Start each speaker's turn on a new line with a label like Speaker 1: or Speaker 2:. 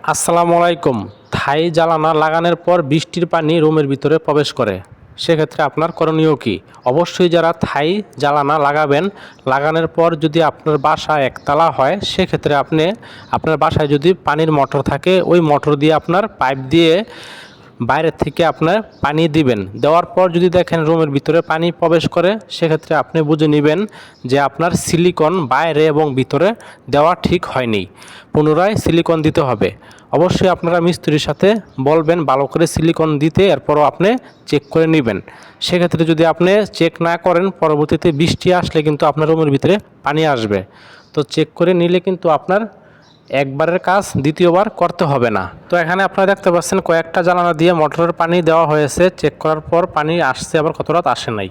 Speaker 1: আসসালামু আলাইকুম। থাই জ্বালানা লাগানোর পর বৃষ্টির পানি রুমের ভিতরে প্রবেশ করে, সেক্ষেত্রে আপনার করণীয় কী? অবশ্যই যারা থাই জ্বালানা লাগাবেন, লাগানোর পর যদি আপনার বাসা একতলা হয়, সেক্ষেত্রে আপনি আপনার বাসায় যদি পানির মোটর থাকে, ওই মোটর দিয়ে আপনার পাইপ দিয়ে বাইরের থেকে আপনার পানি দিবেন। দেওয়ার পর যদি দেখেন রুমের ভিতরে পানি প্রবেশ করে, সেক্ষেত্রে আপনি বুঝে নেবেন যে আপনার সিলিকন বাইরে এবং ভিতরে দেওয়া ঠিক হয়নি, পুনরায় সিলিকন দিতে হবে। অবশ্যই আপনারা মিস্ত্রির সাথে বলবেন ভালো করে সিলিকন দিতে, এরপরও আপনি চেক করে নেবেন। সেক্ষেত্রে যদি আপনি চেক না করেন, পরবর্তীতে বৃষ্টি আসলে কিন্তু আপনার রুমের ভিতরে পানি আসবে। তো চেক করে নিলে কিন্তু আপনার একবারের কাজ দ্বিতীয়বার করতে হবে না। তো এখানে আপনারা দেখতে পাচ্ছেন কয়েকটা জ্বালানা দিয়ে মোটরের পানি দেওয়া হয়েছে, চেক করার পর পানি আসছে, আবার কত রাত আসে নাই।